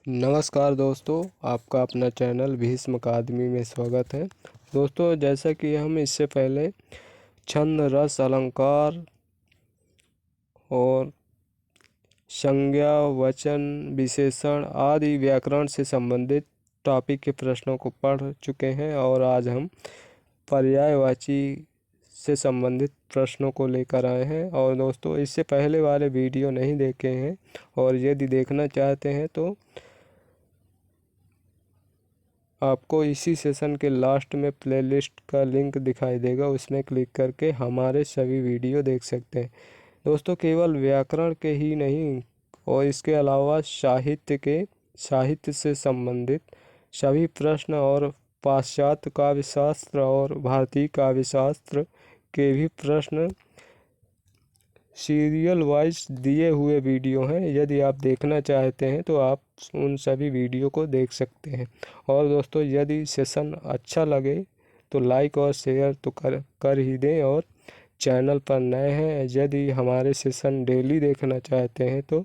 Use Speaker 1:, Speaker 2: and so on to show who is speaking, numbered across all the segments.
Speaker 1: नमस्कार दोस्तों, आपका अपना चैनल भीष्म अकादमी में स्वागत है। दोस्तों, जैसा कि हम इससे पहले छंद, रस, अलंकार और संज्ञा, वचन, विशेषण आदि व्याकरण से संबंधित टॉपिक के प्रश्नों को पढ़ चुके हैं और आज हम पर्यायवाची से संबंधित प्रश्नों को लेकर आए हैं। और दोस्तों, इससे पहले वाले वीडियो नहीं देखे हैं और यदि देखना चाहते हैं तो आपको इसी सेशन के लास्ट में प्लेलिस्ट का लिंक दिखाई देगा, उसमें क्लिक करके हमारे सभी वीडियो देख सकते हैं। दोस्तों, केवल व्याकरण के ही नहीं और इसके अलावा साहित्य से संबंधित सभी प्रश्न और पाश्चात्य काव्यशास्त्र और भारतीय काव्यशास्त्र के भी प्रश्न सीरियल वाइज दिए हुए वीडियो हैं। यदि आप देखना चाहते हैं तो आप उन सभी वीडियो को देख सकते हैं। और दोस्तों, यदि सेशन अच्छा लगे तो लाइक और शेयर तो कर ही दें। और चैनल पर नए हैं, यदि हमारे सेशन डेली देखना चाहते हैं तो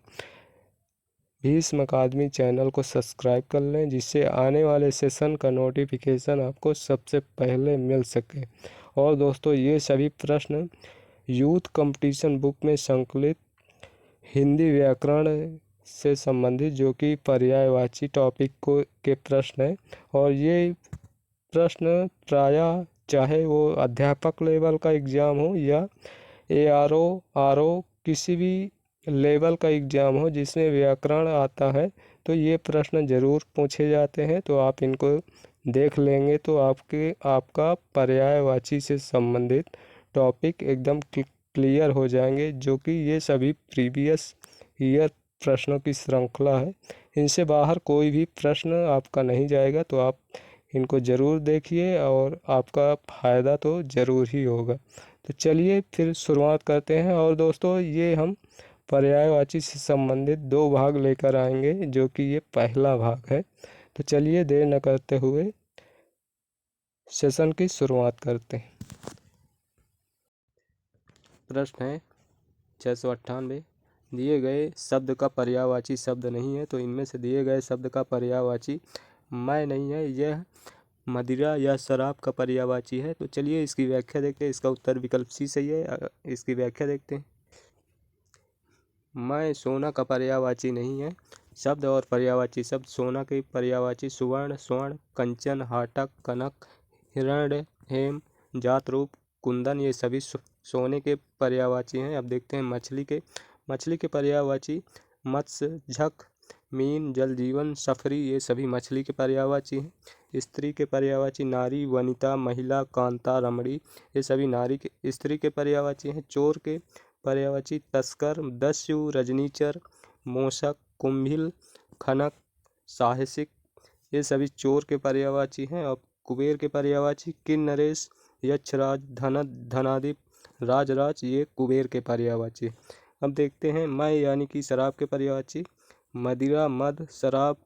Speaker 1: भीष्म अकादमी चैनल को सब्सक्राइब कर लें, जिससे आने वाले सेशन का नोटिफिकेशन आपको सबसे पहले मिल सके। और दोस्तों, ये सभी प्रश्न यूथ कंपटीशन बुक में संकलित हिंदी व्याकरण से संबंधित जो कि पर्यायवाची टॉपिक के प्रश्न हैं। और ये प्रश्न प्रायः चाहे वो अध्यापक लेवल का एग्ज़ाम हो या ARO किसी भी लेवल का एग्ज़ाम हो जिसमें व्याकरण आता है, तो ये प्रश्न ज़रूर पूछे जाते हैं। तो आप इनको देख लेंगे तो आपका पर्यायवाची से संबंधित टॉपिक एकदम क्लियर हो जाएंगे, जो कि ये सभी प्रीवियस ईयर प्रश्नों की श्रृंखला है। इनसे बाहर कोई भी प्रश्न आपका नहीं जाएगा, तो आप इनको ज़रूर देखिए और आपका फ़ायदा तो ज़रूर ही होगा। तो चलिए फिर शुरुआत करते हैं। और दोस्तों, ये हम पर्यायवाची से संबंधित 2 भाग लेकर आएंगे, जो कि ये पहला भाग है। तो चलिए देर न करते हुए सेशन की शुरुआत करते हैं। प्रश्न है 698। दिए गए शब्द का पर्यायवाची शब्द नहीं है, तो इनमें से दिए गए शब्द का पर्यायवाची मैं नहीं है, यह मदिरा या शराब का पर्यायवाची है। तो चलिए इसकी व्याख्या देखते हैं। इसका उत्तर विकल्प सी सही है। इसकी व्याख्या देखते हैं। मैं सोना का पर्यायवाची नहीं है। शब्द और पर्यायवाची शब्द। सोना के पर्यायवाची स्वर्ण, कंचन, हाटक, कनक, हिरण्य, हेम, जात रूप, कुंदन, ये सभी सोने के पर्यायवाची हैं। अब देखते हैं मछली के पर्यायवाची मत्स्य, झक, मीन, जल जीवन, सफरी, ये सभी मछली के पर्यायवाची हैं। स्त्री के पर्यायवाची नारी, वनिता, महिला, कांता, रमणी, ये सभी स्त्री के पर्यायवाची हैं। चोर के पर्यायवाची तस्कर, दस्यु, रजनीचर, मोषक, कुंभिल, खनक, साहसिक, ये सभी चोर के पर्यायवाची हैं। और कुबेर के पर्यायवाची किन्नरेश, यक्षराज, धनादिप, राजराज, ये कुबेर के पर्यायवाची। अब देखते हैं मैं यानी कि शराब के पर्यायवाची मदिरा, मद, शराब,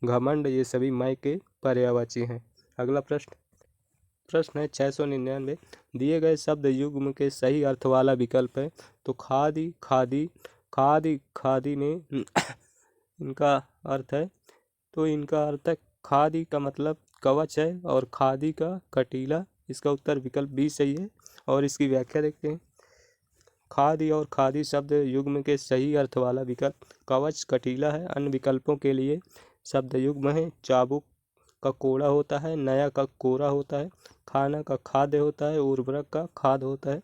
Speaker 1: घमंड, ये सभी मैं के पर्यायवाची हैं। अगला प्रश्न है 699। दिए गए शब्द युग्म के सही अर्थ वाला विकल्प है। तो खादी, खादी, खादी ने इनका अर्थ है, तो इनका अर्थ है खादी का मतलब कवच है और खादी का कटीला। इसका उत्तर विकल्प बी सही है। और इसकी व्याख्या देखते हैं। खादी और खादी शब्द युग्म के सही अर्थ वाला विकल्प कवच, कटीला है। अन्य विकल्पों के लिए शब्द युग्म है। चाबुक का कोड़ा होता है, नया का कोरा होता है, खाना का खाद्य होता है, उर्वरक का खाद होता है।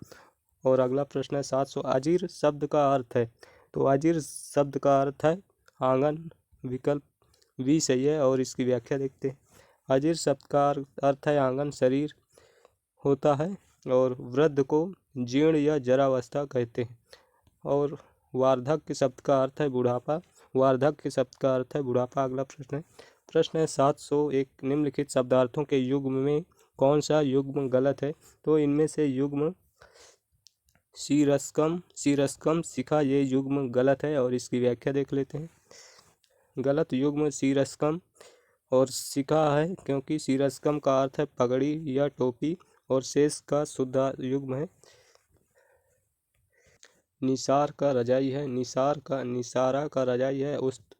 Speaker 1: और अगला प्रश्न है 700। अजीर शब्द का अर्थ है। तो अजीर शब्द का अर्थ है आंगन। विकल्प बी सही है। और इसकी व्याख्या देखते हैं। अजीर शब्द का अर्थ है आंगन, शरीर होता है। और वृद्ध को जीर्ण या जरावस्था कहते हैं। और वार्धक्य शब्द का अर्थ है बुढ़ापा। वार्धक्य शब्द का अर्थ है बुढ़ापा। अगला प्रश्न है 701। निम्नलिखित शब्दार्थों के युग्म में कौन सा युग्म गलत है। तो इनमें से युग्म शीरस्कम, शिखा, ये युग्म गलत है। और इसकी व्याख्या देख लेते हैं। गलत युग्म शीरस्कम और शिखा है, क्योंकि शीरस्कम का अर्थ है पगड़ी या टोपी और शेष का शुद्ध युग्म है। निसार का रजाई है, निसारा का रजाई है।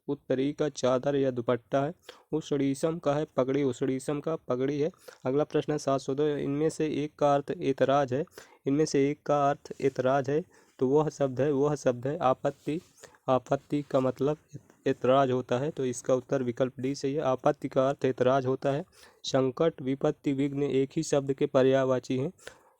Speaker 1: उत्तरी का चादर या दुपट्टा है। उषड़ीसम का है पगड़ी, उषड़ीसम का पगड़ी है। अगला प्रश्न है 702, इनमें से एक का अर्थ एतराज है। इनमें से एक का अर्थ एतराज है तो वह शब्द है आपत्ति। आपत्ति का मतलब एतराज होता है, तो इसका उत्तर विकल्प डी सही है। आपत्ति का अर्थ एतराज होता है। संकट, विपत्ति, विघ्न एक ही शब्द के पर्यायवाची हैं,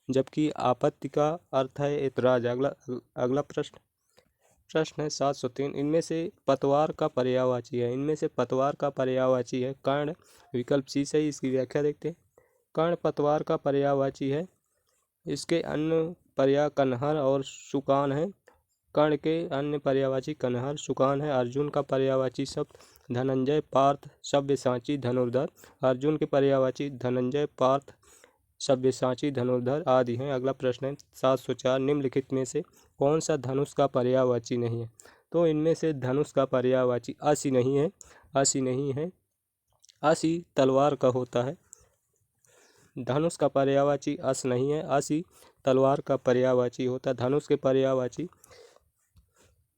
Speaker 1: जबकि आपत्ति का अर्थ है एतराज। अगला प्रश्न है 703, इनमें से पतवार का पर्यायवाची है। इनमें से पतवार का पर्यायवाची है कर्ण, विकल्प सी सही। इसकी व्याख्या देखते हैं। कर्ण पतवार का पर्यायवाची है। इसके अन्य पर्याय कन्हर और सुकान है। कर्ण के अन्य पर्यायवाची कन्हर, सुकान है। अर्जुन का पर्यायवाची शब्द धनंजय, पार्थ, सव्यसाची, धनुर्धर। अर्जुन के पर्यायवाची धनंजय, पार्थ, सव्यसाची, धनुर्धर आदि हैं। अगला प्रश्न है 704, निम्नलिखित में से कौन सा धनुष का पर्यायवाची नहीं है। तो इनमें से धनुष का पर्यायवाची असी नहीं है। असी नहीं है। असी तलवार का होता है। धनुष का पर्यायवाची अस नहीं है। असी तलवार का पर्यायवाची होता है। धनुष के पर्यायवाची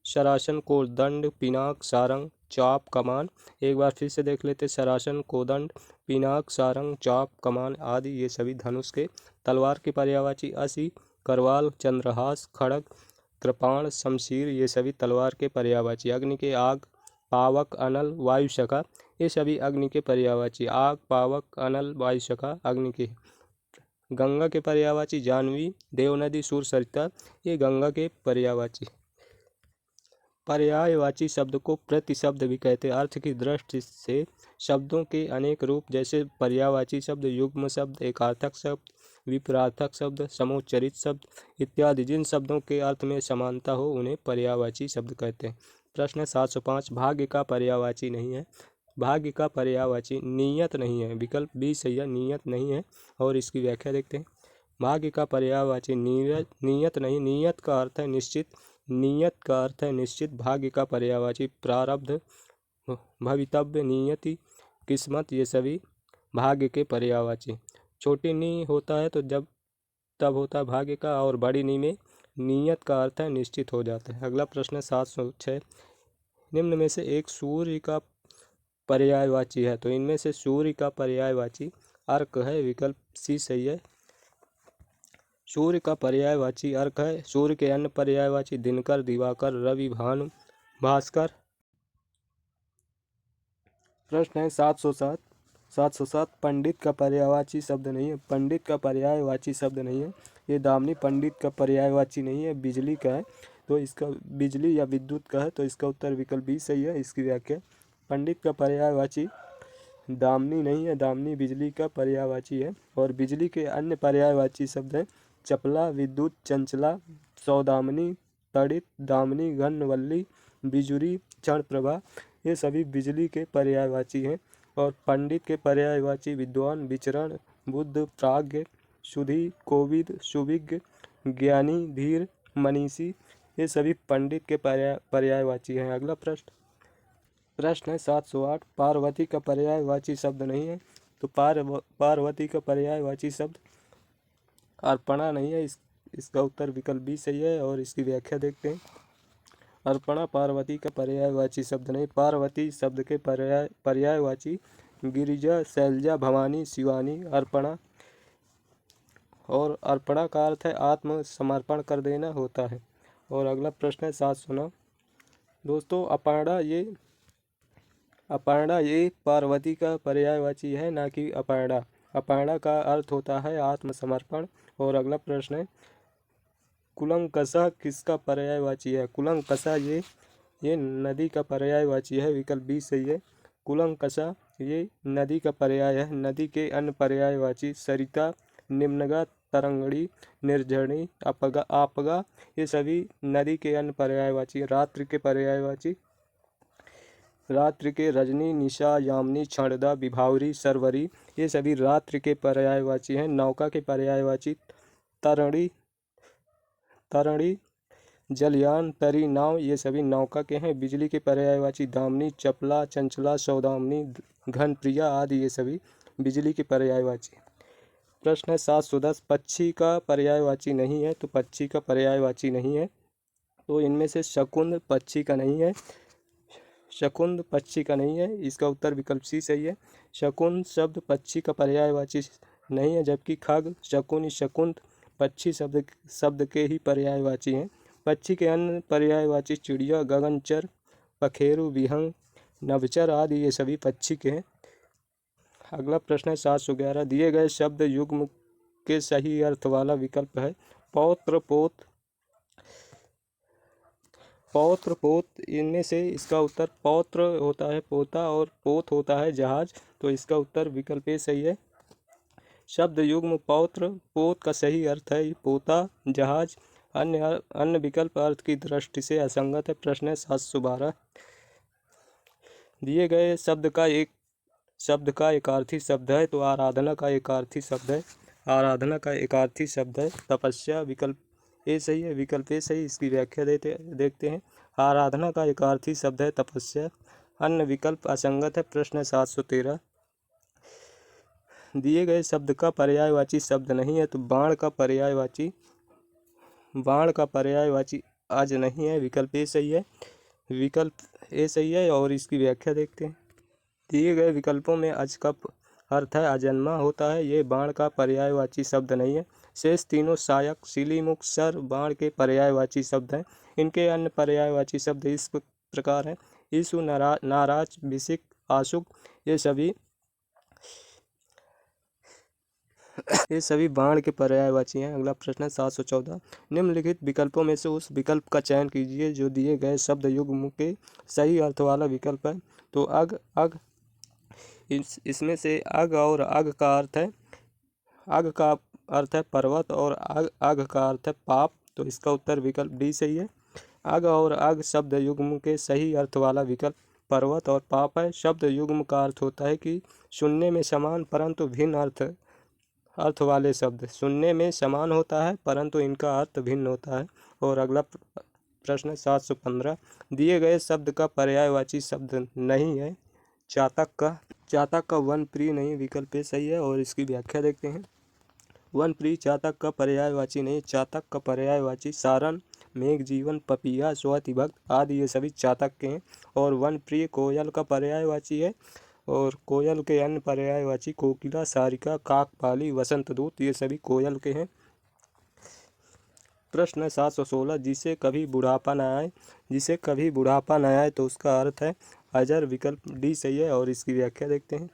Speaker 1: शरासन, कोदंड, पिनाक, सारंग, चाप, कमान। एक बार फिर से देख लेते। शरासन, कोदंड, पिनाक, सारंग, चाप, कमान आदि ये सभी धनुष के। तलवार के पर्यायवाची असी, करवाल, चंद्रहास, खड़ग, कृपाण, शमशीर ये सभी तलवार के पर्यायवाची। अग्नि के आग, पावक, अनल, वायुशखा ये सभी अग्नि के पर्यायवाची। आग, पावक, अनल, वायुशखा अग्नि के। गंगा के पर्यायवाची जाह्नवी, देवनदी, सूर, सरिता ये गंगा के पर्यायवाची। पर्यायवाची शब्द को प्रतिशब्द भी कहते हैं। अर्थ की दृष्टि से शब्दों के अनेक रूप जैसे पर्यायवाची शब्द, युग्म शब्द, एकार्थक शब्द, विपरार्थक शब्द, समोच्चरित शब्द इत्यादि जिन शब्दों के अर्थ में समानता हो उन्हें पर्यायवाची शब्द कहते हैं। प्रश्न 705, भाग्य का पर्यायवाची नहीं है। भाग्य का पर्यायवाची नियत नहीं है, विकल्प बी सही है, नियत नहीं है। और इसकी व्याख्या देखते हैं। भाग्य का पर्यायवाची नियत नहीं। नियत का अर्थ है निश्चित। नियत का अर्थ है निश्चित। भाग्य का पर्यायवाची प्रारब्ध, भवितव्य, नियति, किस्मत ये सभी भाग्य के पर्यायवाची। छोटी नी होता है तो तब होता है भाग्य का, और बड़ी नी में नियत का अर्थ है निश्चित हो जाता है। अगला प्रश्न 706, निम्न में से एक सूर्य का पर्यायवाची है। तो इनमें से सूर्य का पर्यायवाची अर्क है, विकल्प सी सही है। सूर्य का पर्यायवाची अर्क है। सूर्य के अन्य पर्यायवाची दिनकर, दिवाकर, रवि, भानु, भास्कर। प्रश्न है 707, पंडित का पर्यायवाची शब्द नहीं है। पंडित का पर्यायवाची शब्द नहीं है। ये दामिनी पंडित का पर्यायवाची नहीं है, बिजली का है। तो इसका बिजली या विद्युत का है, तो इसका उत्तर विकल्प बी सही है। इसकी व्याख्या, पंडित का पर्यायवाची दामिनी नहीं है, दामिनी बिजली का पर्यायवाची है। और बिजली के अन्य पर्यायवाची शब्द हैं चपला, विद्युत, चंचला, सौदामिनी, तड़ित, दामिनी, घनवल्ली, बिजुरी, क्षण प्रभा ये सभी बिजली के पर्यायवाची हैं। और पंडित के पर्यायवाची विद्वान, विचरण, बुद्ध, प्राज्ञ, सुधी, कोविद, सुविज्ञ, ज्ञानी, धीर, मनीषी ये सभी पंडित के पर्यायवाची हैं। अगला प्रश्न है 708, पार्वती का पर्यायवाची शब्द नहीं है। तो पार्वती का पर्यायवाची शब्द अर्पणा नहीं है। इसका उत्तर विकल्प बी सही है। और इसकी व्याख्या देखते हैं। अर्पणा पार्वती का पर्यायवाची शब्द नहीं। पार्वती शब्द के पर्यायवाची गिरिजा, शैलजा, भवानी, शिवानी, अर्पणा। और अर्पणा का अर्थ है आत्म समर्पण कर देना होता है। और अगला प्रश्न है 709, दोस्तों अपर्णा ये पार्वती का पर्यायवाची है, ना कि अपर्णा। अपर्णा का अर्थ होता है आत्मसमर्पण। और अगला प्रश्न है कुलंकषा किसका पर्यायवाची है। कुलंकषा ये नदी का पर्यायवाची है, विकल्प बी सही है। कुलंकषा ये नदी का पर्याय है। नदी के अन्य पर्यायवाची सरिता, निम्नगा, तरंगड़ी, निर्झरणी, आपगा ये सभी नदी के अन्य पर्यायवाची। रात्रि के पर्यायवाची रात्रि के रजनी, निशा, यामिनी, क्षणदा, विभावरी, सरवरी ये सभी रात्रि के पर्यायवाची हैं। नौका के पर्यायवाची तरणी, जलयान, तरी, नाव ये सभी नौका के हैं। बिजली के पर्यायवाची दामिनी, चपला, चंचला, सौदामिनी, घनप्रिया आदि ये सभी बिजली के पर्यायवाची। प्रश्न है 710, पक्षी का पर्यायवाची नहीं है। तो पक्षी का पर्यायवाची नहीं है। तो इनमें से शकुन पक्षी का नहीं है। शकुंद पक्षी का नहीं है, इसका उत्तर विकल्प सी सही है। शकुन शब्द पक्षी का पर्यायवाची नहीं है, जबकि खग, शकुनी, शकुंत पक्षी शब्द के ही पर्यायवाची हैं। पक्षी के अन्य पर्यायवाची चिड़िया, गगनचर, पखेरु, विहंग, नभचर आदि ये सभी पक्षी के हैं। अगला प्रश्न है 711। दिए गए शब्द युग्म के सही अर्थ वाला विकल्प है पौत्र, पोत, पौत्र, पोत। इनमें से इसका उत्तर पौत्र होता है पोता और पोत होता है जहाज, तो इसका उत्तर विकल्प ए सही है। शब्द युग्म पौत्र, पोत का सही अर्थ है पोता, जहाज। अन्य विकल्प अर्थ की दृष्टि से असंगत है। प्रश्न है 712। दिए गए शब्द का एकार्थी शब्द है, तो आराधना का एकार्थी शब्द है। आराधना का एकार्थी शब्द है तपस्या, विकल्प ए सही है। विकल्प ए सही। इसकी व्याख्या देखते हैं। आराधना का एकार्थी शब्द है तपस्या। अन्य विकल्प असंगत है। प्रश्न है 713। दिए गए शब्द का पर्यायवाची शब्द नहीं है, तो बाण का पर्यायवाची आज नहीं है, विकल्प ए सही है। विकल्प ए सही है और इसकी व्याख्या देखते हैं। दिए गए विकल्पों में अज का अर्थ है अजन्मा होता है, ये बाण का पर्यायवाची शब्द नहीं है। शेष तीनों सायक, सिलीमुख, सर, बाण के पर्यायवाची शब्द हैं। इनके अन्य पर्यायवाची शब्द इस प्रकार हैं ईसु, नाराज, विसिक, आशुक। ये सभी बाण के पर्यायवाची हैं। अगला प्रश्न है 714। निम्नलिखित विकल्पों में से उस विकल्प का चयन कीजिए जो दिए गए शब्द युग्म के सही अर्थ वाला विकल्प है। तो अग इसमें से अग और अग का अर्थ है पर्वत और अग का अर्थ है पाप, तो इसका उत्तर विकल्प डी सही है। अग और अग शब्द युग्म के सही अर्थ वाला विकल्प पर्वत और पाप है। शब्द युग्म का अर्थ होता है कि सुनने में समान परंतु भिन्न अर्थ वाले शब्द। सुनने में समान होता है परंतु इनका अर्थ भिन्न होता है। और अगला प्रश्न 715। दिए गए शब्द का पर्यायवाची शब्द नहीं है चातक का वन प्रिय नहीं, विकल्प ए सही है। और इसकी व्याख्या देखते हैं। वन प्रिय चातक का पर्यायवाची नहीं। चातक का पर्यायवाची सारन, मेघ जीवन, पपीहा, स्वाति भक्त आदि ये सभी चातक के हैं। और वन प्रिय कोयल का पर्यायवाची है। और कोयल के अन्य पर्यायवाची कोकिला, सारिका, काकपाली, वसंत दूत ये सभी कोयल के हैं। प्रश्न 716। जिसे कभी बुढ़ापा न आए तो उसका अर्थ है अजर, विकल्प डी सही है। और इसकी व्याख्या देखते हैं।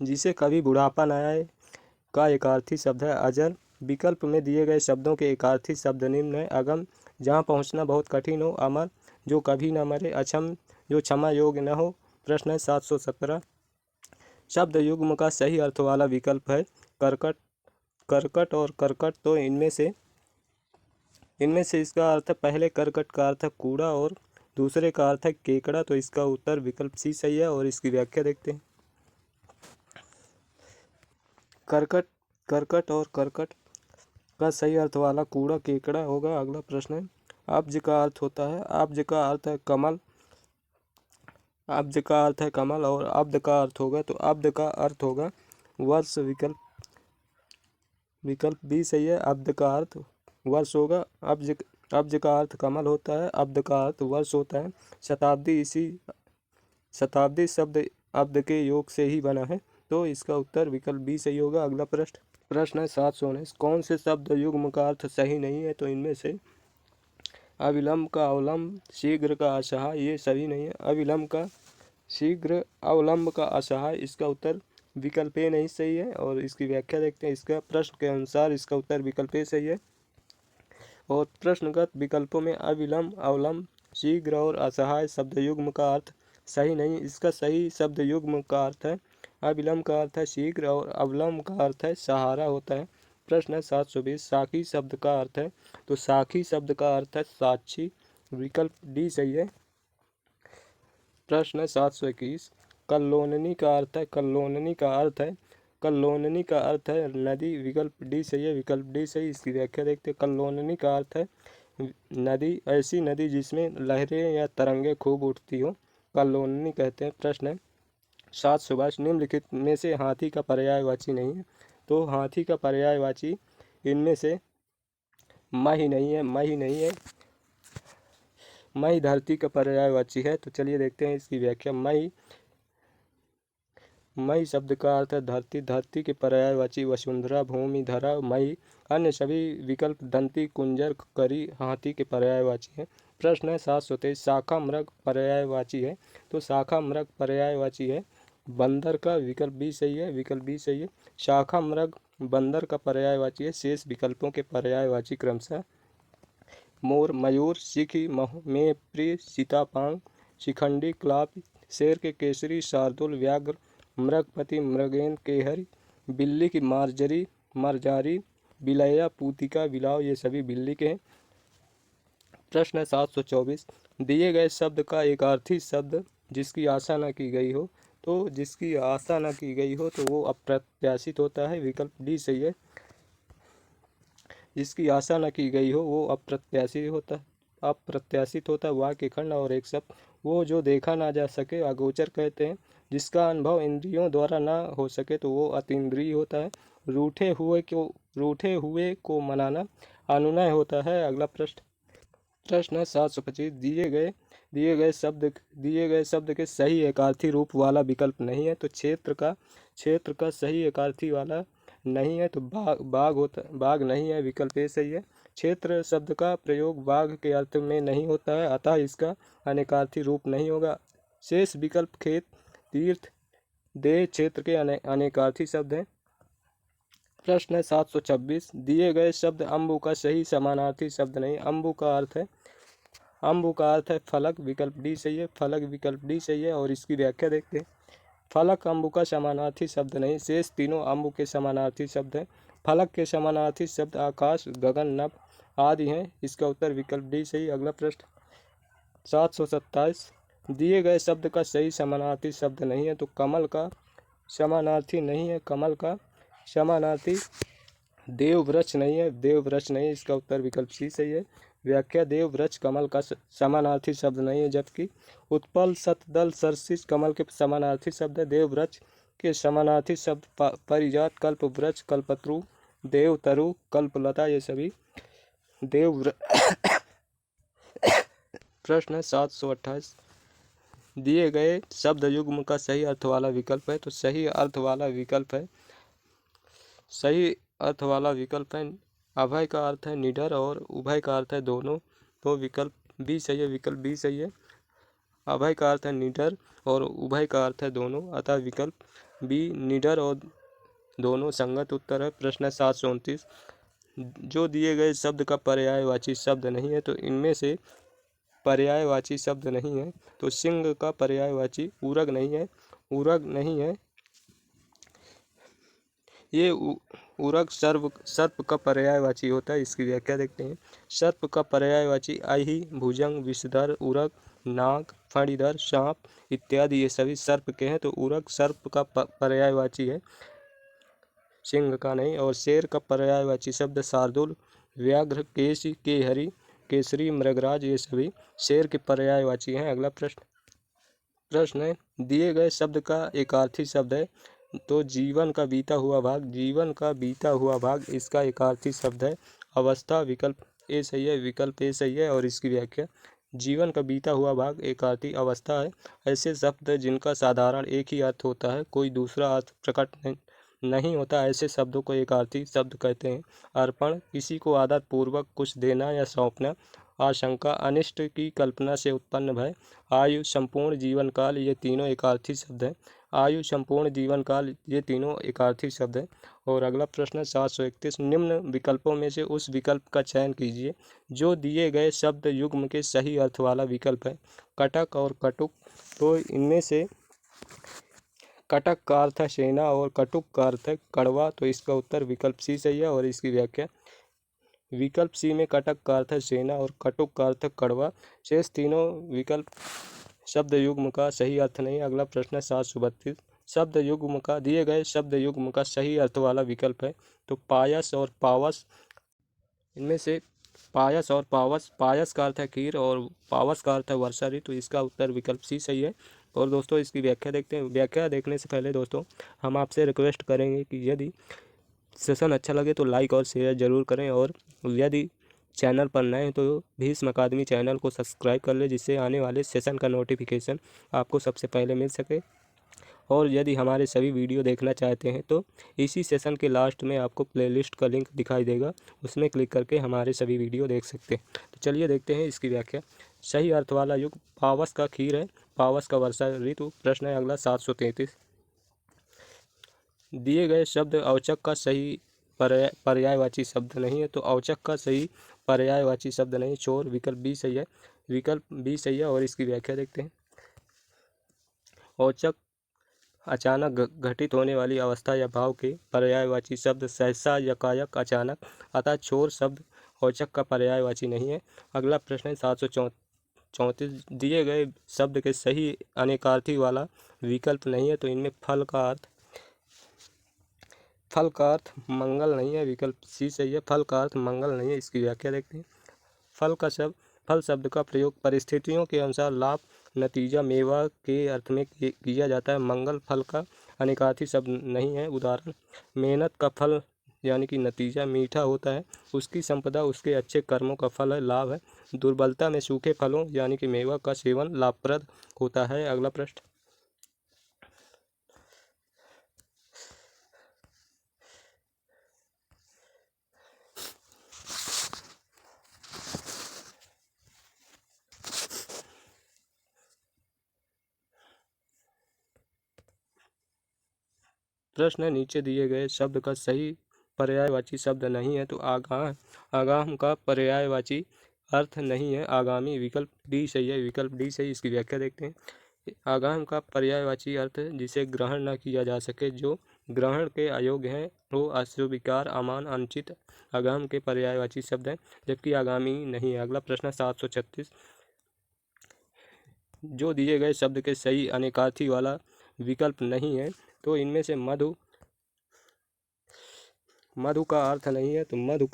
Speaker 1: जिसे कभी बुढ़ापा न आए का एकार्थी शब्द है अजर। विकल्प में दिए गए शब्दों के एकार्थी शब्द निम्न है अगम, जहाँ पहुँचना बहुत कठिन हो, अमर, जो कभी न मरे, अक्षम, जो क्षमा योग्य न हो। प्रश्न है 717। शब्द युग्म का सही अर्थ वाला विकल्प है करकट और करकट, तो इनमें से इसका अर्थ है पहले करकट का अर्थ है कूड़ा और दूसरे का अर्थ है केकड़ा, तो इसका उत्तर विकल्प सी सही है। और इसकी व्याख्या देखते हैं। करकट और करकट का सही अर्थ वाला कूड़ा केकड़ा होगा। अगला प्रश्न है अब्ज का अर्थ होता है अब्ज का अर्थ है कमल, अब्ज का अर्थ है कमल और अब्द का अर्थ होगा, तो अब्द का अर्थ होगा वर्ष, विकल्प बी सही है। अब्द का अर्थ वर्ष होगा। अब्ज का अर्थ कमल होता है, अब्द का अर्थ वर्ष होता है। शताब्दी शब्द अब्द के योग से ही बना है, तो इसका उत्तर विकल्प बी सही होगा। अगला प्रश्न है 719। कौन से शब्द युग्म का अर्थ सही नहीं है, तो इनमें से अविलंब का अवलंब, शीघ्र का असहाय ये सभी नहीं है। अविलंब का शीघ्र, अवलंब का असहाय, इसका उत्तर विकल्प ए नहीं सही है। और इसकी व्याख्या देखते हैं। इसका प्रश्न के अनुसार इसका उत्तर विकल्प ए सही है। और प्रश्नगत विकल्पों में अविलंब, अवलंब, शीघ्र और असहाय शब्द युग्म का अर्थ सही नहीं। इसका सही शब्द युग्म का अर्थ है अविलंब का अर्थ है शीघ्र और अवलंब का अर्थ है सहारा होता है। प्रश्न है 720। साखी शब्द का अर्थ है, तो साखी शब्द का अर्थ है साक्षी, विकल्प डी सही है। प्रश्न है 721। कल्लोननी का अर्थ है नदी, विकल्प डी सही है। विकल्प डी सही। इसकी व्याख्या देखते हैं। कल्लोननी का अर्थ है नदी, ऐसी नदी जिसमें लहरें या तरंगे खूब उठती हो, कल्लोननी कहते हैं। प्रश्न है 722। निम्नलिखित में से हाथी का पर्यायवाची नहीं है, तो हाथी का पर्यायवाची इनमें से मही नहीं है। मई धरती का पर्यायवाची है। तो चलिए देखते हैं इसकी व्याख्या। मई शब्द का अर्थ है धरती। धरती के पर्यायवाची वसुंधरा, भूमि, धरा, मई। अन्य सभी विकल्प दंती, कुंजर, करी, हाथी के पर्यायवाची हैं। प्रश्न है 723, शाखा मृग पर्यायवाची है। तो शाखा मृग पर्यायवाची है बंदर का। विकल्प बी सही है, विकल्प बी सही है। शाखा मृग बंदर का पर्यायवाची है। शेष विकल्पों के पर्यायवाची क्रमशः मोर, मयूर, सिखी, मेप्री, सीतापांग, शिखंडी, क्लाप, शेर के केसरी, शार्दुल, व्याघ्र, मृगपति, मृगेन, केहरी, बिल्ली की मार्जरी, मरजारी, बिलैया, पूतिका, बिलाव, ये सभी बिल्ली के हैं। प्रश्न है 724, दिए गए शब्द का एक अर्थी शब्द जिसकी आशा न की गई हो। तो जिसकी आशा न की गई हो तो वो अप्रत्याशित होता है। विकल्प डी सही है। जिसकी आशा न की गई हो वो अप्रत्याशित होता वाक्य खंड और एक शब्द। वो जो देखा ना जा सके अगोचर कहते हैं। जिसका अनुभव इंद्रियों द्वारा ना हो सके तो वो अतीन्द्रिय होता है। रूठे हुए को मनाना अनुनय होता है। अगला प्रश्न है 725, दिए गए शब्द के सही एकार्थी रूप वाला विकल्प नहीं है। तो क्षेत्र का सही एकार्थी वाला नहीं है तो बाघ नहीं है। विकल्प ए सही है। क्षेत्र शब्द का प्रयोग बाघ के अर्थ में नहीं होता है, अतः इसका अनेकार्थी रूप नहीं होगा। शेष विकल्प खेत, तीर्थ, देह, क्षेत्र के अनेकार्थी शब्द हैं। प्रश्न है 726, दिए गए शब्द अम्बु का सही समानार्थी शब्द नहीं। अम्बु का अर्थ है फलक। विकल्प डी सही है, फलक विकल्प डी सही है। और इसकी व्याख्या देखते हैं। फलक अम्बु का समानार्थी शब्द नहीं। शेष तीनों अम्बु के समानार्थी शब्द हैं। फलक के समानार्थी शब्द आकाश, गगन, नभ आदि हैं। इसका उत्तर विकल्प डी सही। अगला प्रश्न 727, दिए गए शब्द का सही समानार्थी शब्द नहीं है। तो कमल का समानार्थी नहीं है। कमल का समानार्थी देववृक्ष नहीं है। देववृक्ष नहीं, इसका उत्तर विकल्प सी सही है। व्याख्या, देववृक्ष कमल का समानार्थी शब्द नहीं है, जबकि उत्पल, शतदल, सरसिज कमल के समानार्थी शब्द है। देववृक्ष के समानार्थी शब्द परिजात, कल्प वृक्ष, कल्पत्रु, देवतरु, कल्पलता, ये सभी प्रश्न है 728, दिए गए शब्द युग्म का सही अर्थ वाला विकल्प है। तो सही अर्थ वाला विकल्प है अभय का अर्थ है निडर और उभय का अर्थ है दोनों। तो विकल्प बी सही है, विकल्प बी सही है। अभय का अर्थ है निडर और उभय का अर्थ है दोनों, अतः विकल्प बी निडर और दोनों संगत उत्तर है। प्रश्न है 729, जो दिए गए शब्द का पर्यायवाची शब्द नहीं है। तो इनमें से पर्यायवाची शब्द नहीं है। तो सिंह का पर्यायवाची उरग नहीं है। ये उरग सर्प का पर्यायवाची होता है। इसकी व्याख्या देखते हैं। सर्प का पर्यायवाची अहि, भुजंग, विषधर, उरग, नाग, फणीधर, सांप इत्यादि ये सभी सर्प के हैं। तो उरग सर्प का पर्यायवाची है, सिंह का नहीं। और शेर का पर्यायवाची शब्द शार्दुल, व्याघ्र, केसी, केहरी, केसरी, मृगराज ये सभी शेर के पर्यायवाची हैं। अगला प्रश्न है, दिए गए शब्द का एकार्थी शब्द है। तो जीवन का बीता हुआ भाग इसका एकार्थी शब्द है अवस्था। विकल्प ए सही है, विकल्प ए सही है। और इसकी व्याख्या, जीवन का बीता हुआ भाग एकार्थी अवस्था है। ऐसे शब्द जिनका साधारण एक ही अर्थ होता है, कोई दूसरा अर्थ प्रकट नहीं होता, ऐसे शब्दों को एकार्थी शब्द कहते हैं। अर्पण, किसी को आदत पूर्वक कुछ देना या सौंपना। आशंका, अनिष्ट की कल्पना से उत्पन्न भय। आयु, संपूर्ण जीवन काल, ये तीनों एकार्थी शब्द हैं। आयु, संपूर्ण जीवन काल, ये तीनों एकार्थी शब्द हैं। और अगला प्रश्न 731, निम्न विकल्पों में से उस विकल्प का चयन कीजिए जो दिए गए शब्द युग्म के सही अर्थ वाला विकल्प है। कटक और कटुक। तो इनमें से कटक का अर्थ है सेना और कटुक का अर्थ है कड़वा। तो इसका उत्तर विकल्प सी सही है। और इसकी व्याख्या, विकल्प सी में कटक का अर्थ है सेना और कटुक का अर्थ है कड़वा। शेष तीनों विकल्प शब्द युग्म का सही अर्थ नहीं। अगला प्रश्न है 732, दिए गए शब्द युग्म का सही अर्थ वाला विकल्प है। तो पायस और पावस। इनमें से पायस और पायस का अर्थ है खीर और पावस का अर्थ है वर्षा ऋतु। इसका उत्तर विकल्प सी सही है। और दोस्तों इसकी व्याख्या देखते हैं। व्याख्या देखने से पहले दोस्तों हम आपसे रिक्वेस्ट करेंगे कि यदि सेशन अच्छा लगे तो लाइक और शेयर ज़रूर करें। और यदि चैनल पर नए हैं तो भीष्म अकादमी चैनल को सब्सक्राइब कर ले, जिससे आने वाले सेशन का नोटिफिकेशन आपको सबसे पहले मिल सके। और यदि हमारे सभी वीडियो देखना चाहते हैं तो इसी सेशन के लास्ट में आपको प्लेलिस्ट का लिंक दिखाई देगा, उसमें क्लिक करके हमारे सभी वीडियो देख सकते हैं। तो चलिए देखते हैं इसकी व्याख्या। सही अर्थ वाला युग पावस का खीर है, पावस का वर्षा ऋतु। प्रश्न है अगला 733। दिए गए शब्द औचक का सही पर्यायवाची शब्द नहीं है, तो औचक का सही पर्यायवाची शब्द नहीं। चोर, विकल्प बी सही है, विकल्प बी सही है। और इसकी व्याख्या देखते हैं। औचक अचानक घटित होने वाली अवस्था या भाव के पर्यायवाची शब्द सहसा, यकायक, अचानक, अतः चोर शब्द औचक का पर्यायवाची नहीं है। अगला प्रश्न है 734। दिए गए शब्द के सही अनेकार्थी वाला विकल्प नहीं है, तो इनमें फल का अर्थ मंगल नहीं है, विकल्प सी सही है, फल का अर्थ मंगल नहीं है। इसकी व्याख्या देखते हैं। फल शब्द का प्रयोग परिस्थितियों के अनुसार लाभ, नतीजा, मेवा के अर्थ में किया जाता है। मंगल फल का अनेकार्थी शब्द नहीं है। उदाहरण, मेहनत का फल यानी कि नतीजा मीठा होता है, उसकी संपदा उसके अच्छे कर्मों का फल है, लाभ है। दुर्बलता में सूखे फलों यानी कि मेवा का सेवन लाभप्रद होता है। अगला प्रश्न प्रश्न है नीचे दिए गए शब्द का सही पर्यायवाची शब्द नहीं है, तो आगाम का पर्यायवाची अर्थ नहीं है, आगामी। विकल्प डी सही है, विकल्प डी सही। इसकी व्याख्या देखते हैं। आगाम का पर्यायवाची अर्थ जिसे ग्रहण न किया जा सके, जो ग्रहण के अयोग्य है, वो अस्वीकार, अमान, अनुचित आगाम के पर्यायवाची शब्द हैं, जबकि आगामी नहीं है। अगला प्रश्न 736। जो दिए गए शब्द के सही अनेकार्थी वाला विकल्प नहीं है, तो इनमें से मधु का अर्थ नहीं है, तो मधु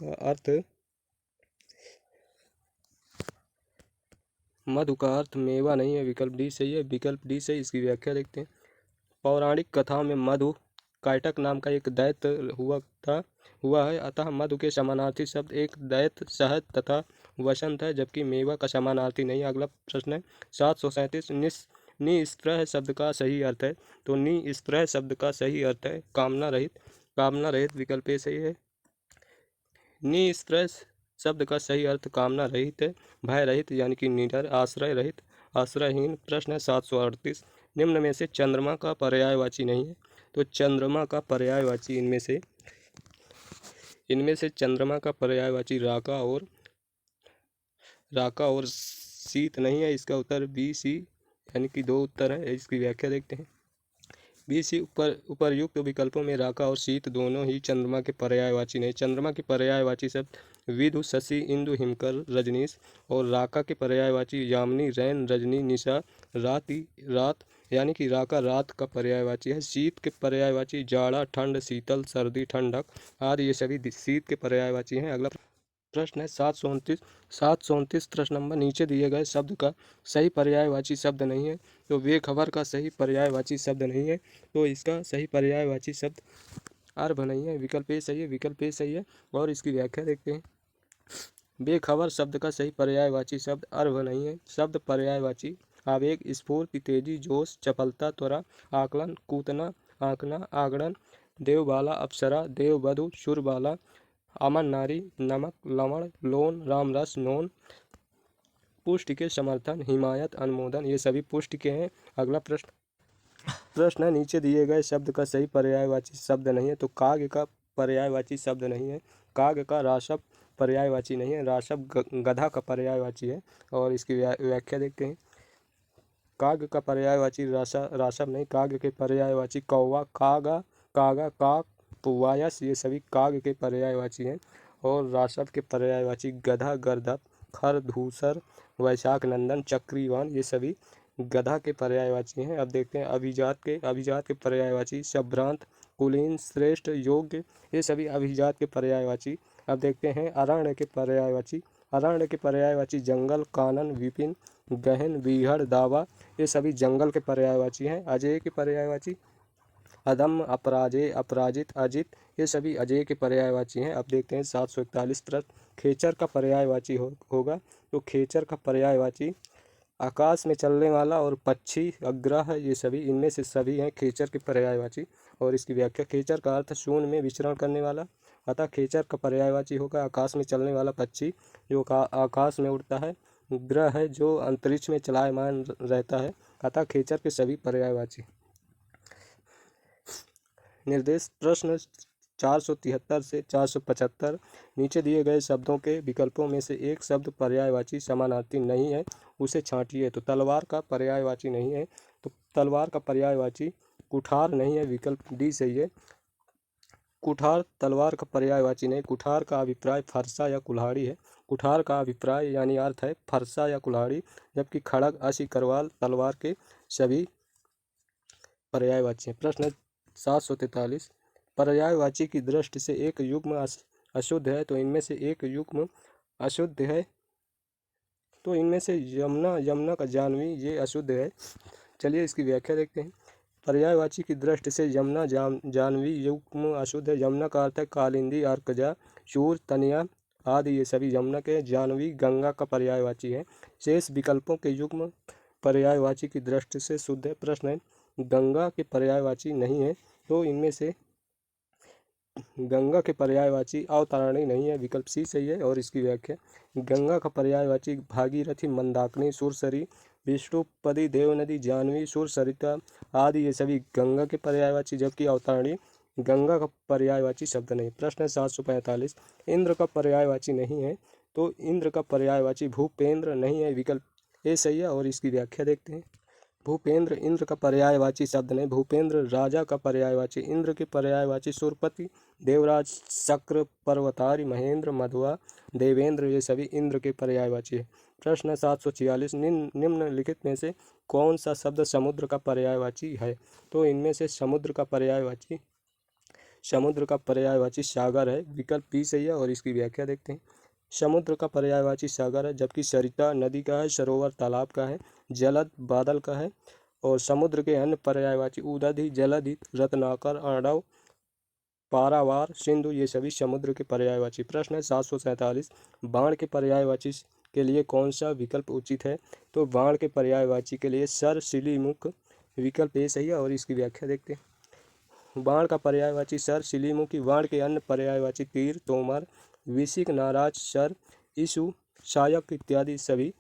Speaker 1: का अर्थ मेवा नहीं है, विकल्प डी सही है, विकल्प डी सही। इसकी व्याख्या देखते हैं। पौराणिक कथाओं में मधु कायटक नाम का एक दैत्य हुआ है, अतः मधु के समानार्थी शब्द एक दैत्य, शहद तथा वसंत है, जबकि मेवा का समानार्थी नहीं है। अगला प्रश्न है 737। निस्पृह शब्द का सही अर्थ है, तो निस्पृह शब्द का सही अर्थ है कामना रहित, विकल्प ए सही है। निस्पृह शब्द का सही अर्थ कामना रहित है, भय रहित यानी कि निडर, आश्रय रहित, आश्रयहीन। प्रश्न है 738। निम्न में से चंद्रमा का पर्यायवाची नहीं है, तो चंद्रमा का पर्यायवाची इनमें से चंद्रमा का पर्यायवाची राका और शीत नहीं है। इसका उत्तर बी सी यानी कि दो उत्तर है। इसकी व्याख्या देखते हैं। बी सी उपर्युक्त विकल्पों में राका और शीत दोनों ही चंद्रमा के पर्यायवाची नहीं। चंद्रमा के पर्यायवाची शब्द विदु, शशि, इंदु, हिमकर, रजनीश। और राका के पर्यायवाची यामिनी, रैन, रजनी, निशा, रात यानी कि राका रात का पर्यायवाची है। शीत के पर्यायवाची जाड़ा, ठंड, शीतल, सर्दी, ठंडक आदि, ये सभी शीत के पर्यायवाची हैं। अगला प्रश्न है 729 प्रश्न नंबर। नीचे दिए गए शब्द का सही पर्यायवाची शब्द नहीं है, तो बेखबर का सही पर्यायवाची शब्द नहीं है, तो इसका सही पर्यायवाची शब्द अर्भ नहीं है, विकल्प ए सही है, विकल्प ए सही है। और इसकी व्याख्या देखते हैं। बेखबर शब्द का सही पर्यायवाची शब्द अर्भ नहीं है। शब्द पर्यायवाची आवेग, स्फूर्ति, तेजी, जोश, चपलता, त्वरा, आकलन, कूतना, आंकना, आगड़न, देवबाला, अप्सरा, देववधु, शुरबाला, अमन नारी, नमक, लवण, लोन, रामरस, नोन। पुष्टि के समर्थन, हिमायत, अनुमोदन, ये सभी पुष्टि के हैं। अगला प्रश्न है नीचे दिए गए शब्द का सही पर्यायवाची शब्द नहीं है, तो काव्य का पर्यायवाची शब्द नहीं है। काव्य का राशव पर्यायवाची नहीं है, राशव गधा का पर्यायवाची है। और इसकी व्याख्या देखते हैं। काव्य का पर्यायवाची राशव नहीं, काव्य के पर्यायवाची कौवा, कागा, काक, पुवायस, ये सभी काव्य के पर्यायवाची हैं। और राशव के पर्यायवाची गधा, गर्दभ, खर, धूसर, वैशाख नंदन, चक्रीवान, ये सभी गधा के पर्यायवाची हैं। अब देखते हैं अभिजात के पर्यायवाची संभ्रांत, कुलीन, श्रेष्ठ, योग्य, ये सभी अभिजात के पर्यायवाची। अब देखते हैं अरण्य के पर्यायवाची जंगल, कानन, विपिन, गहन, बीहड़, दावा, ये सभी जंगल के पर्यायवाची हैं। अजेय के पर्यायवाची अदम्य, अपराजेय, अपराजित, अजित ये सभी अजेय के पर्यायवाची हैं। अब देखते हैं 741 प्रश्न। खेचर का पर्यायवाची होगा। तो खेचर का पर्यायवाची आकाश में चलने वाला और पक्षी, ग्रह ये सभी, इनमें से सभी हैं खेचर के पर्यायवाची। और इसकी व्याख्या, खेचर का अर्थ शून्य में विचरण करने वाला, अतः खेचर का पर्यायवाची होगा आकाश में चलने वाला पक्षी जो आकाश में उड़ता है, ग्रह है जो अंतरिक्ष में चलायमान रहता है, अतः खेचर के सभी पर्यायवाची। निर्देश प्रश्न 473 से 475। नीचे दिए गए शब्दों के विकल्पों में से एक शब्द पर्यायवाची समानार्थी नहीं है, उसे छांटिए। तो तलवार का पर्यायवाची नहीं है, तो तलवार का पर्यायवाची कुठार नहीं है, विकल्प डी सही है। कुठार तलवार का पर्यायवाची नहीं। कुठार का अभिप्राय फरसा या कुल्हाड़ी है। कुठार का अभिप्राय यानी अर्थ है फरसा या कुल्हाड़ी, जबकि खड़ग, असी, करवाल तलवार के सभी पर्यायवाची हैं। प्रश्न 743। पर्यायवाची की दृष्टि से एक युग्म अशुद्ध है, तो इनमें से एक युग्म अशुद्ध है, तो इनमें से यमुना, यमुना का जानवी ये अशुद्ध है। चलिए इसकी व्याख्या देखते हैं। पर्यायवाची की दृष्टि से यमुना, जानवी युग्म अशुद्ध है। यमुना का अर्थ है कालिंदी, अर्कजा, शूर, तनिया आदि ये सभी यमुना के। जानवी गंगा का पर्यायवाची है। शेष विकल्पों के युग्म पर्यायवाची की दृष्टि से शुद्ध है। प्रश्न है, गंगा के पर्यायवाची नहीं है, तो इनमें से गंगा के पर्यायवाची अवतारणी नहीं है, विकल्प सी सही है। और इसकी व्याख्या, गंगा का पर्यायवाची भागीरथी, मंदाकिनी, सुरसरी, विष्णुपदी, देवनदी, जानवी, सुरसरिता आदि ये सभी गंगा के पर्यायवाची, जबकि अवतारणी गंगा का पर्यायवाची शब्द नहीं। प्रश्न 745। इंद्र का पर्यायवाची नहीं है, तो इंद्र का पर्यायवाची भूपेंद्र नहीं है, विकल्प ए सही है। और इसकी व्याख्या देखते हैं। भूपेंद्र इंद्र का पर्यायवाची शब्द नहीं। भूपेंद्र राजा का पर्यायवाची। इंद्र के पर्यायवाची सुरपति, देवराज, शक्र, पर्वतारी, महेंद्र, मधुआ, देवेंद्र ये सभी इंद्र के पर्यायवाची है। प्रश्न 746। निम्नलिखित में से कौन सा शब्द समुद्र का पर्यायवाची है, तो इनमें से समुद्र का पर्यायवाची सागर है, विकल्प बी सही है। और इसकी व्याख्या देखते हैं। समुद्र का पर्यायवाची सागर है, जबकि सरिता नदी का है, सरोवर तालाब का है, जलद बादल का है। और समुद्र के अन्य पर्यायवाची उदधि, जलधि, रत्नाकर, अर्णव, पारावार, सिंधु ये सभी समुद्र के पर्यायवाची। प्रश्न 747। बाण के पर्यायवाची के लिए कौन सा विकल्प उचित है, तो बाण के पर्यायवाची के लिए सर, सिलीमुख, विकल्प ए सही है। और इसकी व्याख्या देखते हैं। बाण का पर्यायवाची सर, सिलीमुखी। बाण के अन्य पर्यायवाची तीर, तोमर, विशिक, नाराज, शर, ईशु, शायक इत्यादि सभी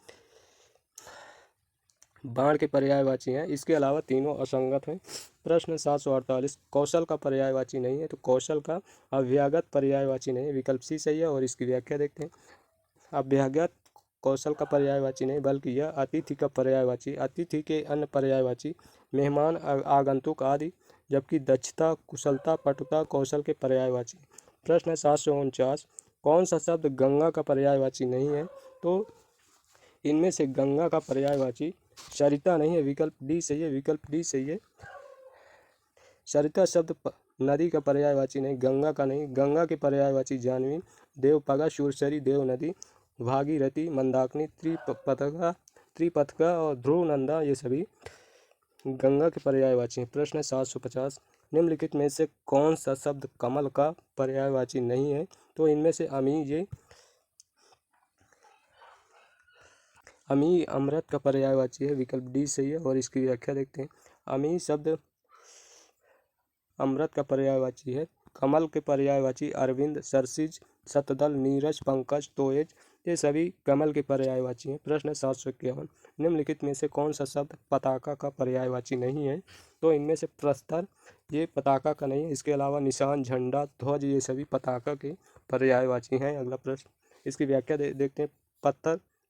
Speaker 1: बाण के पर्यायवाची हैं। इसके अलावा तीनों असंगत हैं। प्रश्न 748। कौशल का पर्यायवाची नहीं है, तो कौशल का अभ्यागत पर्यायवाची नहीं है, विकल्प सी सही है। और इसकी व्याख्या देखते हैं। अभ्यागत कौशल का पर्यायवाची नहीं, बल्कि यह अतिथि का पर्यायवाची। अतिथि के अन्य पर्यायवाची मेहमान, आगंतुक आदि, जबकि दक्षता, कुशलता, पटुता कौशल के पर्यायवाची। प्रश्न 749। कौन सा शब्द गंगा का पर्यायवाची नहीं है, तो इनमें से गंगा का पर्यायवाची सरिता नहीं है, विकल्प डी सही है। विकल्प डी सही है। सरिता शब्द नदी का पर्यायवाची नहीं, गंगा का नहीं। गंगा के पर्यायवाची जानवी, देवपगा, सुरसरी, देव नदी, भागीरथी, मंदाकिनी, त्रिपथका और ध्रुवनंदा ये सभी गंगा के पर्यायवाची हैं। प्रश्न 750। निम्नलिखित में से कौन सा शब्द कमल का पर्यायवाची नहीं है, तो इनमें से अमी अमृत का पर्यायवाची है, विकल्प डी सही है। और इसकी व्याख्या देखते हैं। अमी शब्द अमृत का पर्यायवाची है। कमल के पर्यायवाची अरविंद, सरसिज, शतदल, नीरज, पंकज, तोयज ये सभी कमल के पर्यायवाची हैं। प्रश्न 751। निम्नलिखित में से कौन सा शब्द पताका का पर्यायवाची नहीं है, तो इनमें से प्रस्तर ये पताका का नहीं है। इसके अलावा निशान, झंडा, ध्वज ये सभी पताका के पर्यायवाची हैं। अगला प्रश्न, इसकी व्याख्या देखते हैं।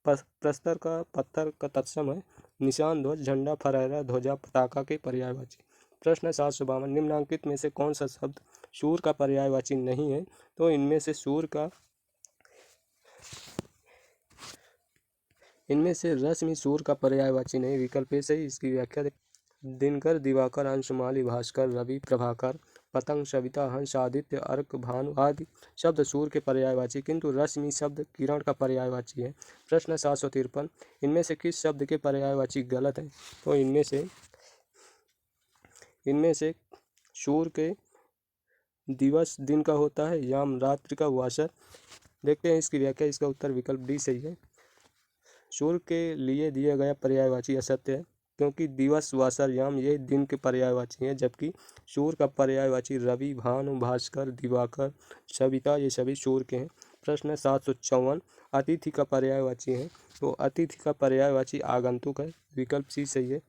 Speaker 1: प्रस्तर का पत्थर का तत्सम है। निशान, ध्वज, झंडा, फहराया, ध्वजा पताका के पर्यायवाची। प्रश्न 752। निम्नांकित में से कौन सा शब्द सूर का पर्यायवाची नहीं है, तो इनमें से रश्मि सूर का पर्यायवाची नहीं, विकल्प ए सही। इसकी व्याख्या दिनकर, दिवाकर, अंशुमाली, भास्कर, रवि, प्रभाकर, पतंग, सविता, हंस, आदित्य, अर्क, भानु आदि शब्द सूर के पर्यायवाची, किंतु रश्मि शब्द किरण का पर्यायवाची है। प्रश्न 753। इनमें से किस शब्द के पर्यायवाची गलत है, तो इनमें से सूर्य के दिवस दिन का होता है, याम रात्रि का, वासर। देखते हैं इसकी व्याख्या। इसका उत्तर विकल्प डी सही है। सूर्य के लिए दिया गया पर्यायवाची असत्य है, क्योंकि दिवस, वासर, याम ये दिन के पर्यायवाची हैं, जबकि सूर्य का पर्यायवाची रवि, भानु, भास्कर, दिवाकर, सविता ये सभी सूर्य के हैं। प्रश्न 754 अतिथि का पर्यायवाची है। तो अतिथि का पर्यायवाची आगंतुक है, विकल्प सी सही है।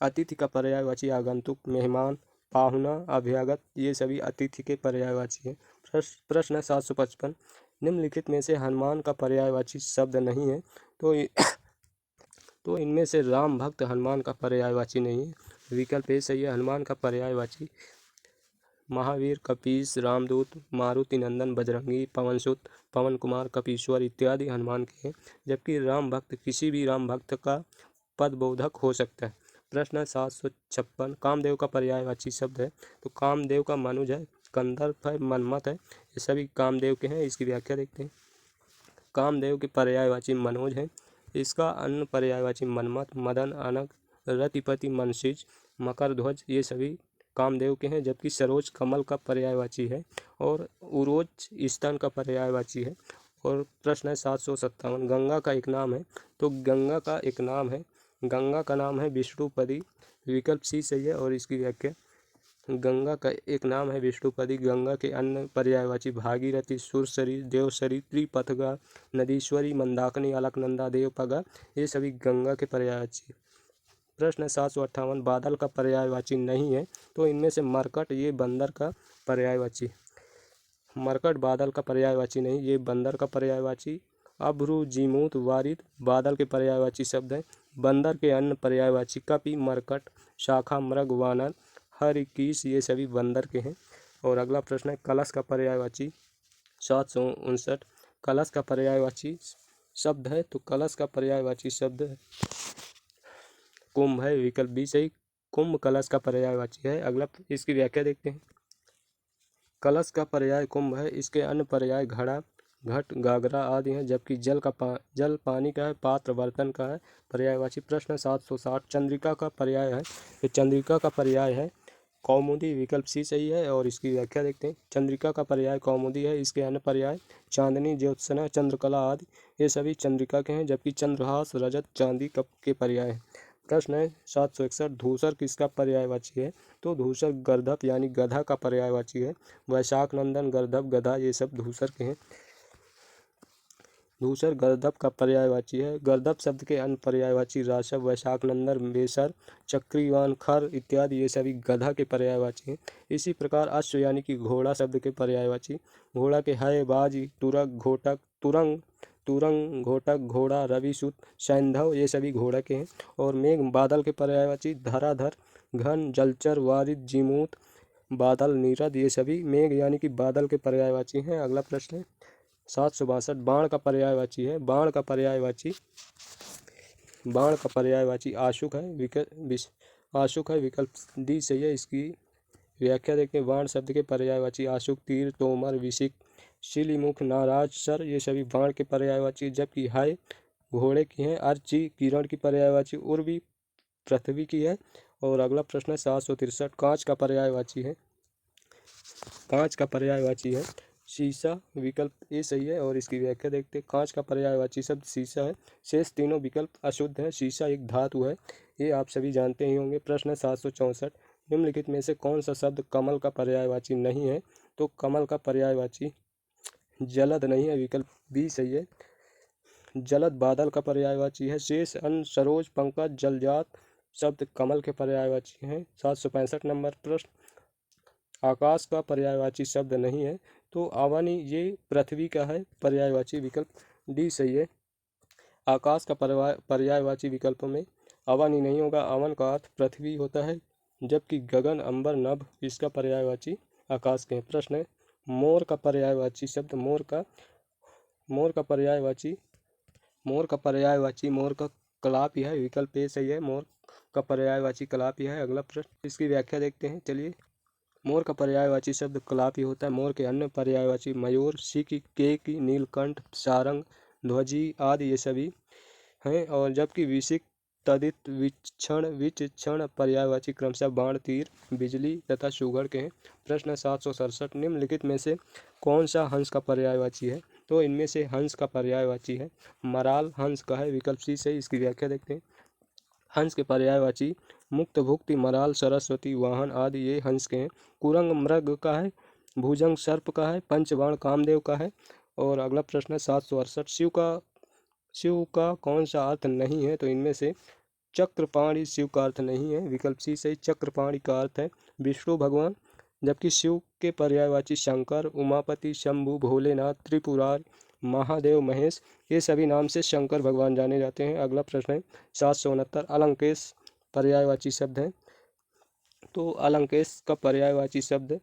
Speaker 1: अतिथि का पर्यायवाची आगंतुक, मेहमान, पाहुना, अभ्यागत ये सभी अतिथि के पर्यायवाची हैं। प्रश्न 755 निम्नलिखित में से हनुमान का पर्यायवाची शब्द नहीं है, तो इनमें से राम भक्त हनुमान का पर्यायवाची नहीं है, विकल्प ए सही है। हनुमान का पर्यायवाची महावीर, कपीस, रामदूत, मारुति नंदन, बजरंगी, पवनसुत, पवन कुमार, कपीश्वर इत्यादि हनुमान के हैं, जबकि राम भक्त किसी भी राम भक्त का पदबोधक हो सकता है। प्रश्न 756 कामदेव का पर्यायवाची शब्द है। तो कामदेव का मनुज है, कंदर्प है, मनमत है, ये सभी कामदेव के हैं। इसकी व्याख्या देखते हैं। कामदेव के पर्यायवाची मनोज है, इसका अन्य पर्यायवाची मनमत, मदन, अनग, रतिपति, मनसिज, मकर ध्वज ये सभी कामदेव के हैं, जबकि सरोज कमल का पर्यायवाची है और उरोज स्तन का पर्यायवाची है। और प्रश्न है 757 गंगा का एक नाम है। तो गंगा का एक नाम है, गंगा का नाम है विष्णुपदी, विकल्प सी सही है। और इसकी व्याख्या गंगा का एक नाम है विष्णुपदी। गंगा के अन्य पर्यायवाची भागीरथी, सुरसरी, देवसरी, त्रिपथगा, नदीश्वरी, मंदाकिनी, अलकनंदा, देवपगा ये सभी गंगा के पर्यायवाची। प्रश्न 758 बादल का पर्यायवाची नहीं है। तो इनमें से मरकट ये बंदर का पर्यायवाची, मरकट बादल का पर्यायवाची नहीं, ये बंदर का पर्यायवाची। अभ्रु, जीमूत, वारिद बादल के पर्यायवाची शब्द हैं। बंदर के अन्य पर्यायवाची कपि, मरकट, शाखा, मृग, वानर, हरिकीस ये सभी बंदर के हैं। और अगला प्रश्न है कलश का पर्यायवाची 759 कलश का पर्यायवाची शब्द है। तो कलश का पर्यायवाची शब्द है कुंभ है, विकल्प बी सही। कुंभ कलश का पर्यायवाची है। अगला इसकी व्याख्या देखते हैं। कलश का पर्याय कुंभ है, इसके अन्य पर्याय घड़ा, घट, गागरा आदि हैं, जबकि जल पानी का है, पात्र बर्तन का है पर्यायवाची। प्रश्न 760 चंद्रिका का पर्याय है। तो चंद्रिका का पर्याय है कौमुदी, विकल्प सी सही है। और इसकी व्याख्या देखते हैं। चंद्रिका का पर्याय कौमुदी है, इसके अन्य पर्याय चांदनी, ज्योत्सना, चंद्रकला आदि ये सभी चंद्रिका के हैं, जबकि चंद्रहास, रजत, चांदी कप के पर्याय हैं। प्रश्न है 761 धूसर किसका पर्यायवाची है। तो धूसर गर्दभ यानी गधा का पर्यायवाची है। वैशाख नंदन, गर्दभ, गधा ये सब धूसर के हैं। धूसर गर्दभ का पर्यायवाची है। गर्दभ शब्द के अन्य पर्यायवाची राशव, वैशाख नंदन, बेसर, चक्रीवान, खर इत्यादि ये सभी गधा के पर्यायवाची हैं। इसी प्रकार अश्व यानी कि घोड़ा शब्द के पर्यायवाची घोड़ा के है, बाजी, तुरग, घोटक, तुरंग, घोटक, घोड़ा, रविसुत, सैंधव ये सभी घोड़ा के हैं। और मेघ बादल के पर्यायवाची धराधर, घन, जलचर, वारिद, जीमूत, बादल, नीरद ये सभी मेघ यानी कि बादल के पर्यायवाची हैं। अगला प्रश्न है 762 बाण का पर्यायवाची है। बाण का पर्यायवाची आशुक है, विकल्प डी सही है। इसकी व्याख्या देखते हैं। बाण शब्द के पर्यायवाची आशुक, तीर, तोमर, विशिक, शिलीमुख, नाराज, सर ये सभी बाण के पर्यायवाची, जबकि हाय घोड़े की है। अर्ची किरण की पर्यायवाची, उर्वी पृथ्वी की है। और अगला प्रश्न है 763 कांच का पर्यायवाची है। कांच का पर्यायवाची है शीशा, विकल्प ए सही है। और इसकी व्याख्या देखते हैं। कांच का पर्यायवाची शब्द शीशा है। शेष तीनों विकल्प अशुद्ध है। शीशा एक धातु है, ये आप सभी जानते ही होंगे। प्रश्न 764 निम्नलिखित में से कौन सा शब्द कमल का पर्यायवाची नहीं है। तो कमल का पर्यायवाची जलद नहीं है, विकल्प बी सही है। जलद बादल का पर्यायवाची है। शेष अन्न, सरोज, पंकज, जलजात शब्द कमल के पर्यायवाची हैं। 765 नंबर प्रश्न आकाश का पर्यायवाची शब्द नहीं है। तो अवनी ये पृथ्वी का है पर्यायवाची, विकल्प डी सही है। आकाश का पर्यायवाची विकल्प में अवनी नहीं होगा। अवन का अर्थ पृथ्वी होता है, जबकि गगन, अंबर, नभ इसका पर्यायवाची आकाश के हैं। प्रश्न है मोर का पर्यायवाची शब्द। मोर का पर्यायवाची मोर का कलापी है, विकल्प ए सही है। मोर का पर्यायवाची कलापी है। अगला प्रश्न इसकी व्याख्या देखते हैं। चलिए मोर का पर्यायवाची शब्द कलापी होता है। मोर के अन्य पर्यायवाची मयूर, सिक, केकी, नीलकंठ, सारंग, ध्वजी आदि ये सभी हैं। और जबकि विशिक, तदित, वीक्षण, विचक्षण पर्यायवाची क्रमशः बाण, तीर, बिजली तथा सुगढ़ के हैं। प्रश्न 767 निम्नलिखित में से कौन सा हंस का पर्यायवाची है? तो इनमें से हंस का पर्यायवाची है मराल हंस का है, विकल्प सी से। इसकी व्याख्या देखते हैं। हंस के पर्यायवाची मुक्त, भुक्ति, मराल, सरस्वती, वाहन आदि ये हंस के हैं। कुरंग मृग का है, भुजंग सर्प का है, पंचबाण कामदेव का है। और अगला प्रश्न है 768 शिव का कौन सा अर्थ नहीं है? तो इनमें से चक्रपाणि शिव का अर्थ नहीं है, विकल्प सी सही। चक्रपाणि का अर्थ है विष्णु भगवान, जबकि शिव के पर्यायवाची शंकर, उमापति, शंभु, भोलेनाथ, त्रिपुरार, महादेव, महेश ये सभी नाम से शंकर भगवान जाने जाते हैं। अगला प्रश्न है 769 अलंकेश पर्यायवाची शब्द है। तो अलंकेश का पर्यायवाची शब्द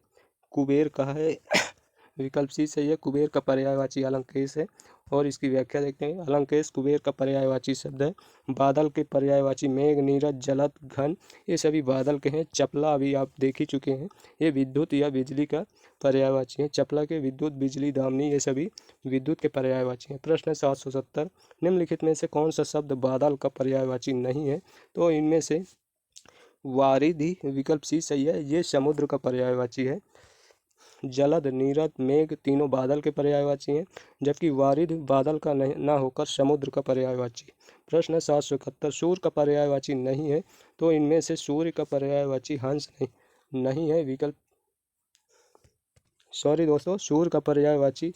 Speaker 1: कुबेर का है, विकल्प सी सही है। कुबेर का पर्यायवाची अलंकेश है। और इसकी व्याख्या देखते हैं। अलंकेश कुबेर का पर्यायवाची शब्द है। बादल के पर्यायवाची मेघ, नीरज, जलद, घन ये सभी बादल के हैं। चपला अभी आप देख ही चुके हैं, ये विद्युत या बिजली का पर्यायवाची है। चपला के विद्युत, बिजली, दामिनी ये सभी विद्युत के पर्यायवाची हैं। प्रश्न 770 निम्नलिखित में से कौन सा शब्द बादल का पर्यायवाची नहीं है? तो इनमें से वारिधि, विकल्प सी सही है, ये समुद्र का पर्यायवाची है। जलद, नीरद, मेघ तीनों बादल के पर्यायवाची हैं, जबकि वारिध बादल का न होकर समुद्र का पर्यायवाची। प्रश्न 771 सूर्य का पर्यायवाची नहीं है। तो इनमें से सूर्य का पर्यायवाची हंस नहीं है, विकल्प सॉरी दोस्तों, सूर्य का पर्यायवाची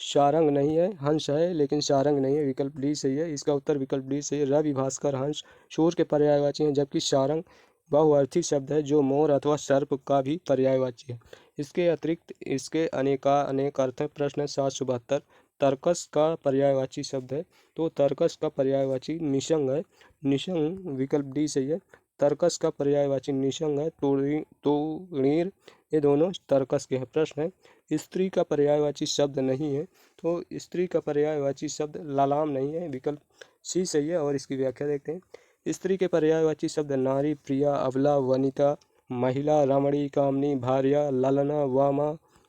Speaker 1: सारंग नहीं है, हंस है लेकिन सारंग नहीं है, विकल्प डी सही है। इसका उत्तर विकल्प डी सही है। रवि, भास्कर, हंस सूर्य के पर्यायवाची हैं, जबकि सारंग बहुअर्थी शब्द है जो मोर अथवा सर्प का भी पर्यायवाची है। इसके अतिरिक्त इसके अनेक अर्थ हैं। प्रश्न 772 तर्कस का पर्यायवाची शब्द है। तो तर्कस का पर्यायवाची निशंग है, निशंग विकल्प डी सही है। तर्कस का पर्यायवाची निशंग है। तोड़ीर ये दोनों तर्कस के हैं। प्रश्न है स्त्री का पर्यायवाची शब्द नहीं है। तो स्त्री का पर्यायवाची शब्द ललाम नहीं है, विकल्प सी सही है। और इसकी व्याख्या देखते हैं। स्त्री के पर्यायवाची शब्द नारी, प्रिया, अबला, वनिता, महिला, रमणी, कामनी, भार्या, ललना, वामा,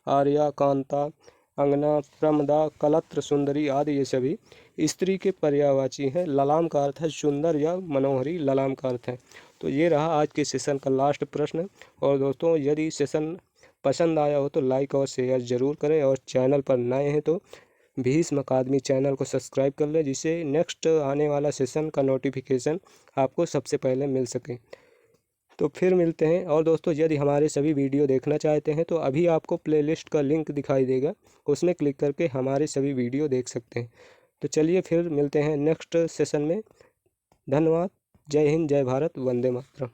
Speaker 1: आर्या, कांता, अंगना, प्रमदा, कलत्र, सुंदरी आदि ये सभी स्त्री के पर्यायवाची हैं। ललाम का अर्थ है सुंदर या मनोहरी, ललाम का अर्थ है। तो ये रहा आज के सेशन का लास्ट प्रश्न। और दोस्तों यदि सेशन पसंद आया हो तो लाइक और शेयर ज़रूर करें, और चैनल पर नए हैं तो भीष्म अकादमी चैनल को सब्सक्राइब कर लें, जिससे नेक्स्ट आने वाला सेशन का नोटिफिकेशन आपको सबसे पहले मिल सके। तो फिर मिलते हैं। और दोस्तों यदि हमारे सभी वीडियो देखना चाहते हैं तो अभी आपको प्लेलिस्ट का लिंक दिखाई देगा, उसमें क्लिक करके हमारे सभी वीडियो देख सकते हैं। तो चलिए फिर मिलते हैं नेक्स्ट सेशन में। धन्यवाद। जय हिंद, जय भारत, वंदे मातरम।